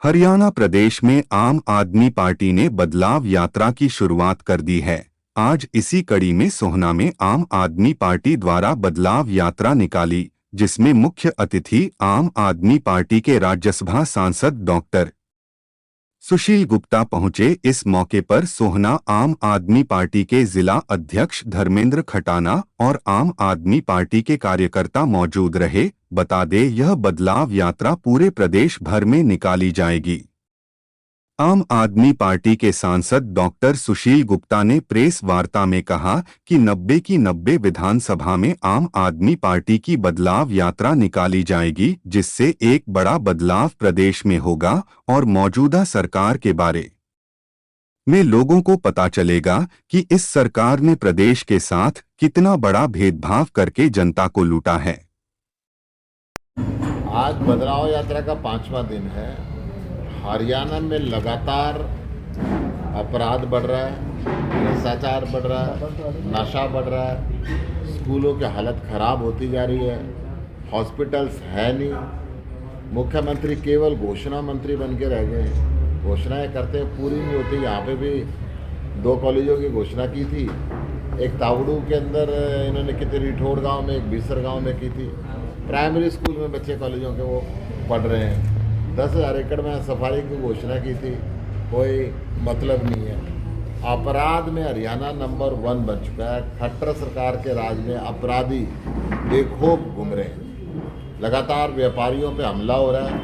हरियाणा प्रदेश में आम आदमी पार्टी ने बदलाव यात्रा की शुरुआत कर दी है। आज इसी कड़ी में सोहना में आम आदमी पार्टी द्वारा बदलाव यात्रा निकाली, जिसमें मुख्य अतिथि आम आदमी पार्टी के राज्यसभा सांसद डॉक्टर सुशील गुप्ता पहुंचे। इस मौके पर सोहना आम आदमी पार्टी के जिला अध्यक्ष धर्मेंद्र खटाना और आम आदमी पार्टी के कार्यकर्ता मौजूद रहे। बता दें, यह बदलाव यात्रा पूरे प्रदेश भर में निकाली जाएगी। आम आदमी पार्टी के सांसद डॉक्टर सुशील गुप्ता ने प्रेस वार्ता में कहा कि 90 की 90 विधानसभा में आम आदमी पार्टी की बदलाव यात्रा निकाली जाएगी, जिससे एक बड़ा बदलाव प्रदेश में होगा और मौजूदा सरकार के बारे में लोगों को पता चलेगा कि इस सरकार ने प्रदेश के साथ कितना बड़ा भेदभाव करके जनता को लूटा है। आज बदलाव यात्रा का 5वां दिन है। हरियाणा में लगातार अपराध बढ़ रहा है, भ्रष्टाचार बढ़ रहा है, नशा बढ़ रहा है, स्कूलों की हालत खराब होती जा रही है, हॉस्पिटल्स है नहीं, मुख्यमंत्री केवल घोषणा मंत्री बन के रह गए हैं। घोषणाएं करते हैं, पूरी नहीं होती। यहाँ पे भी 2 कॉलेजों की घोषणा की थी, एक तावड़ू के अंदर इन्होंने की थी, रिठौड़ गाँव में, एक बीसर गाँव में की थी। प्राइमरी स्कूल में बच्चे कॉलेजों के वो पढ़ रहे हैं। 10,000 एकड़ में सफारी की घोषणा की थी, कोई मतलब नहीं है। अपराध में हरियाणा नंबर 1 बन चुका है। खट्टर सरकार के राज में अपराधी बेखौफ घूम रहे हैं। लगातार व्यापारियों पे हमला हो रहा है।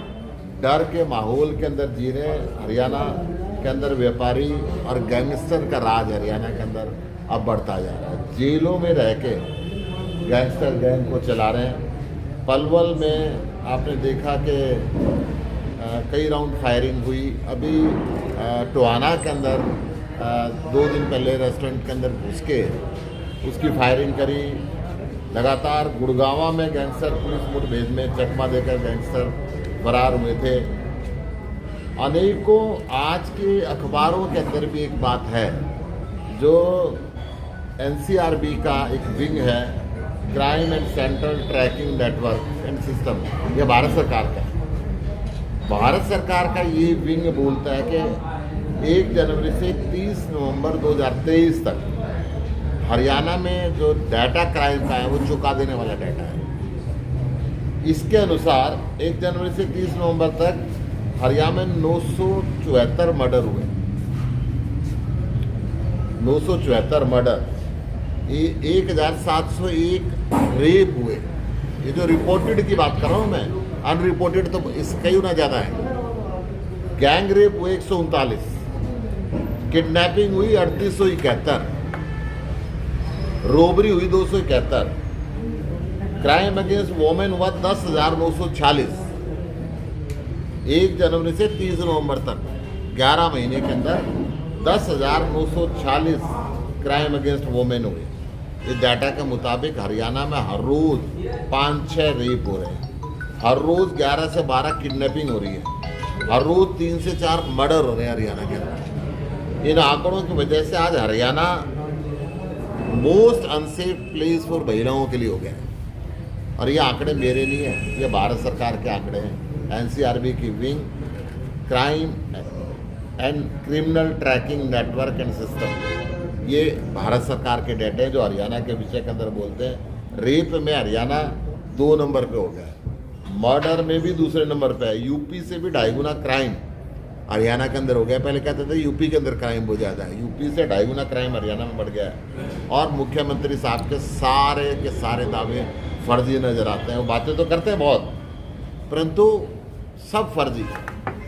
डर के माहौल के अंदर जी रहे हैं। हरियाणा के अंदर व्यापारी और गैंगस्टर का राज हरियाणा के अंदर अब बढ़ता जा रहा है। जेलों में रह के गैंगस्टर गैंग को चला रहे हैं। पलवल में आपने देखा कि कई राउंड फायरिंग हुई। अभी टोहाना के अंदर 2 दिन पहले रेस्टोरेंट के अंदर घुस के उसकी फायरिंग करी। लगातार गुड़गांवा में गैंगस्टर पुलिस मुठभेड़ में चकमा देकर गैंगस्टर फरार हुए थे। अनेकों आज के अखबारों के अंदर भी एक बात है, जो NCRB का एक विंग है, crime and central tracking network and system, यह भारत सरकार का है। भारत सरकार का ये विंग बोलता है कि 1 जनवरी से 30 नवंबर 2023 तक हरियाणा में जो डाटा क्राइम का है वो चुका देने वाला डाटा है। इसके अनुसार 1 जनवरी से 30 नवंबर तक हरियाणा में 974 मर्डर हुए। 974 मर्डर, 1701 रेप हुए। ये जो रिपोर्टेड की बात कर रहा हूँ मैं, अनरिपोर्टेड तो इसका ही ना ज़्यादा है। गैंग रेप हुए 139, किडनैपिंग हुई 3871, रोबरी हुई 271, क्राइम अगेंस्ट वोमेन हुआ 10,940। 1 जनवरी से 30 नवंबर तक 11 महीने के अंदर 10,940 क्राइम अगेंस्ट वोमेन हुए। इस डाटा के मुताबिक हरियाणा में हर रोज 5-6 रेप हो रहे हैं, हर रोज 11 से 12 किडनैपिंग हो रही है, हर रोज 3 से 4 मर्डर हो रहे हैं हरियाणा के अंदर। इन आंकड़ों की वजह से आज Haryana most unsafe place for महिलाओं के लिए हो गया है। और ये आंकड़े मेरे नहीं है, ये भारत सरकार के आंकड़े हैं। NCRB की wing crime and criminal tracking network and system, ये भारत सरकार के डेटे हैं जो हरियाणा के विषय के अंदर बोलते हैं। रेप में हरियाणा 2 नंबर पे हो गया है, मर्डर में भी दूसरे नंबर पे है। यूपी से भी 2.5 गुना क्राइम हरियाणा के अंदर हो गया। पहले कहते थे यूपी के अंदर क्राइम बहुत ज़्यादा है, यूपी से 2.5 गुना क्राइम हरियाणा में बढ़ गया है। और मुख्यमंत्री साहब के सारे दावे फर्जी नज़र आते हैं। वो बातें तो करते हैं बहुत, परंतु सब फर्जी।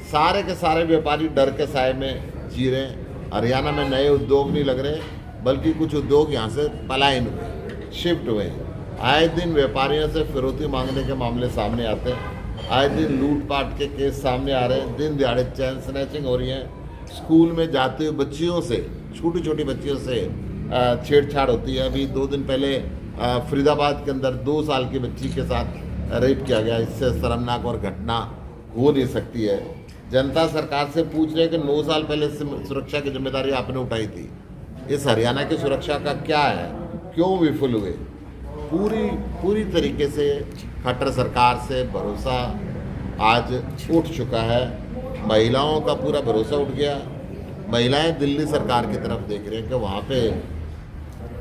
सारे के सारे व्यापारी डर के साए में जी रहे हैं। हरियाणा में नए उद्योग नहीं लग रहे, बल्कि कुछ उद्योग यहाँ से पलायन हुए, शिफ्ट हुए हैं। आए दिन व्यापारियों से फिरौती मांगने के मामले सामने आते हैं। आए दिन लूटपाट के केस सामने आ रहे हैं। दिन दिहाड़े चैन स्नैचिंग हो रही है। स्कूल में जाते हुए बच्चियों से, छोटी छोटी बच्चियों से छेड़छाड़ होती है। अभी 2 दिन पहले फरीदाबाद के अंदर 2 साल की बच्ची के साथ रेप किया गया। इससे शर्मनाक और घटना हो नहीं सकती है। जनता सरकार से पूछ रहे हैं कि 9 साल पहले सुरक्षा की जिम्मेदारी आपने उठाई थी, इस हरियाणा की सुरक्षा का क्या है, क्यों विफल हुए? पूरी तरीके से खट्टर सरकार से भरोसा आज उठ चुका है। महिलाओं का पूरा भरोसा उठ गया। महिलाएं दिल्ली सरकार की तरफ देख रही हैं कि वहाँ पे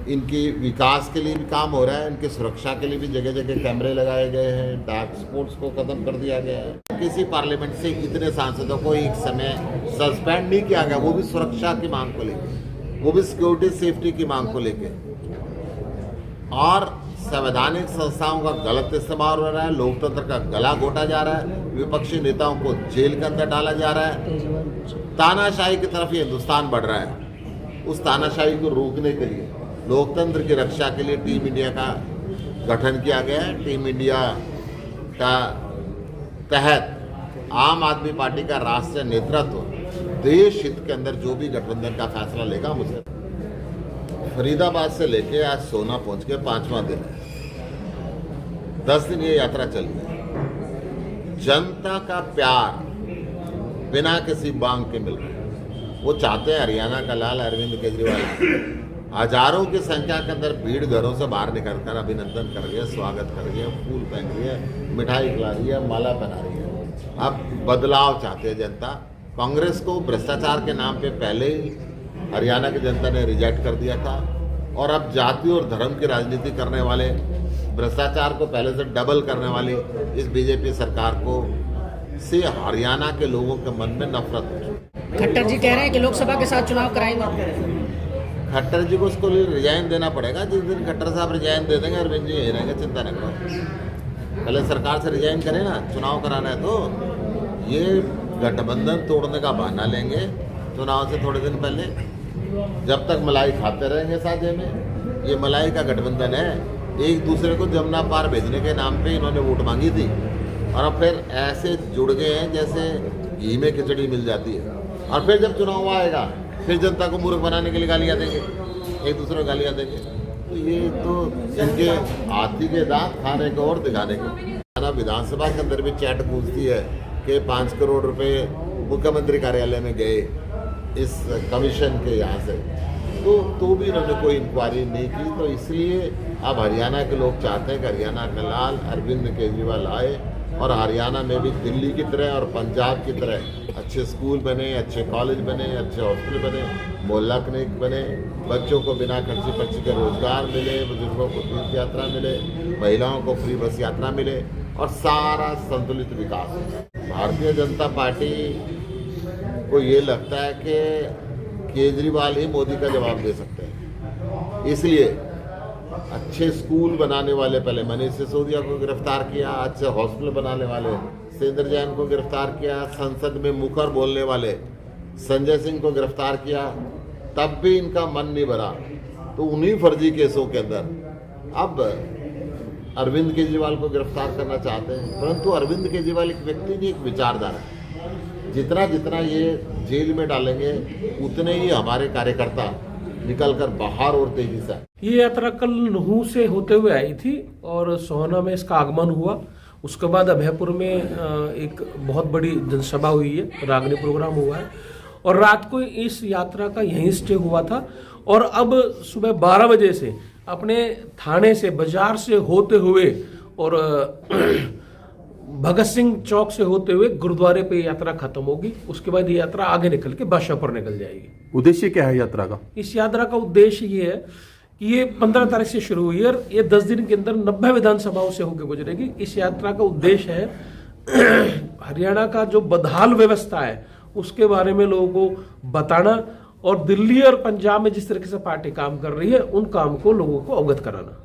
इनकी विकास के लिए भी काम हो रहा है, इनकी सुरक्षा के लिए भी जगह जगह कैमरे लगाए गए हैं, डार्क स्पोर्ट्स को खत्म कर दिया गया है। किसी पार्लियामेंट से इतने सांसदों को एक समय सस्पेंड नहीं किया गया, वो भी सुरक्षा की मांग को लेकर, वो भी सिक्योरिटी सेफ्टी की मांग को लेकर। और संवैधानिक संस्थाओं का गलत इस्तेमाल हो रहा है, लोकतंत्र का गला घोटा जा रहा है, विपक्षी नेताओं को जेल के अंदर डाला जा रहा है। तानाशाही की तरफ ये हिंदुस्तान बढ़ रहा है। उस तानाशाही को रोकने के लिए, लोकतंत्र की रक्षा के लिए टीम इंडिया का गठन किया गया है। टीम इंडिया का तहत आम आदमी पार्टी का राष्ट्रीय नेतृत्व देश हित के अंदर जो भी गठबंधन का फैसला लेगा मुझे। फरीदाबाद से लेके आज सोना पहुंच के 5वां दिन है। 10 दिन ये यात्रा चली है। जनता का प्यार बिना किसी मांग के मिल रहा है। वो चाहते हैं हरियाणा का लाल अरविंद केजरीवाल हजारों की संख्या के अंदर भीड़ घरों से बाहर निकलकर अभिनंदन कर रही है, स्वागत कर रही है, फूल पहन रही है, मिठाई खिला रही है, माला पहना रही है। अब बदलाव चाहते हैं जनता। कांग्रेस को भ्रष्टाचार के नाम पे पहले ही हरियाणा की जनता ने रिजेक्ट कर दिया था, और अब जाति और धर्म की राजनीति करने वाले, भ्रष्टाचार को पहले से डबल करने वाली इस बीजेपी सरकार को से हरियाणा के लोगों के मन में नफरत है। खट्टर जी कह रहे हैं कि लोकसभा के साथ चुनाव कराएंगे। खट्टर जी को उसको लिए रिजाइन देना पड़ेगा। जिस दिन खट्टर साहब रिजाइन दे देंगे, अरविंद जी यही रहेंगे, चिंता न करो। पहले सरकार से रिजाइन करें ना, चुनाव कराना है तो। ये गठबंधन तोड़ने का बहाना लेंगे चुनाव से थोड़े दिन पहले। जब तक मलाई खाते रहेंगे साझे में, ये मलाई का गठबंधन है। एक दूसरे को जमुना पार भेजने के नाम पे इन्होंने वोट मांगी थी, और अब फिर ऐसे जुड़ गए हैं जैसे घी में खिचड़ी मिल जाती है। और फिर जब चुनाव आएगा, फिर जनता को मूर्ख बनाने के लिए गालियाँ देंगे, एक दूसरे को गालियाँ देंगे। तो ये तो इनके हाथी के दांत खाने को और दिखाने को। विधानसभा के अंदर भी चैट पूछती है कि 5 करोड़ रुपए मुख्यमंत्री कार्यालय में गए इस कमीशन के यहाँ से, तो भी इन्होंने कोई इंक्वायरी नहीं की। तो इसलिए अब हरियाणा के लोग चाहते हैं कि हरियाणा का लाल अरविंद केजरीवाल आए, और हरियाणा में भी दिल्ली की तरह और पंजाब की तरह अच्छे स्कूल बने, अच्छे कॉलेज बने, अच्छे हॉस्पिटल बने, मोहल्ला क्लिनिक बने, बच्चों को बिना खर्ची पर्ची के रोजगार मिले, बुजुर्गों को तीर्थ यात्रा मिले, महिलाओं को फ्री बस यात्रा मिले, और सारा संतुलित विकास। भारतीय जनता पार्टी को ये लगता है कि केजरीवाल ही मोदी का जवाब दे सकते हैं। इसलिए अच्छे स्कूल बनाने वाले पहले मनीष सिसोदिया को गिरफ्तार किया, अच्छे हॉस्पिटल बनाने वाले सेंद्र जैन को गिरफ्तार किया, संसद में मुखर बोलने वाले संजय सिंह को गिरफ्तार किया, तब भी इनका मन नहीं भरा। तो उन्हीं फर्जी केसों के अंदर अब अरविंद केजरीवाल को गिरफ्तार करना चाहते हैं। परंतु अरविंद केजरीवाल एक व्यक्ति नहीं, एक विचारधारा है। जितना जितना ये जेल में डालेंगे, उतने ही हमारे कार्यकर्ता निकलकर बाहर और तेजी से। ये यात्रा कल नुहू से होते हुए आई थी और सोहना में इसका आगमन हुआ। उसके बाद अभयपुर में एक बहुत बड़ी जनसभा हुई है, रागनी प्रोग्राम हुआ है, और रात को इस यात्रा का यहीं स्टे हुआ था। और अब सुबह 12 बजे से अपने थाने से, बाजार से होते हुए और भगत सिंह चौक से होते हुए गुरुद्वारे पे यात्रा खत्म होगी। उसके बाद ये यात्रा आगे निकल के बादशाहपुर निकल जाएगी। उद्देश्य क्या है यात्रा का? इस यात्रा का उद्देश्य ये है कि ये 15 तारीख से शुरू हुई है और ये 10 दिन के अंदर 90 विधानसभाओं से होकर गुजरेगी। इस यात्रा का उद्देश्य है हरियाणा का जो बदहाल व्यवस्था है उसके बारे में लोगों को बताना, और दिल्ली और पंजाब में जिस तरीके से पार्टी काम कर रही है उन काम को लोगों को अवगत कराना।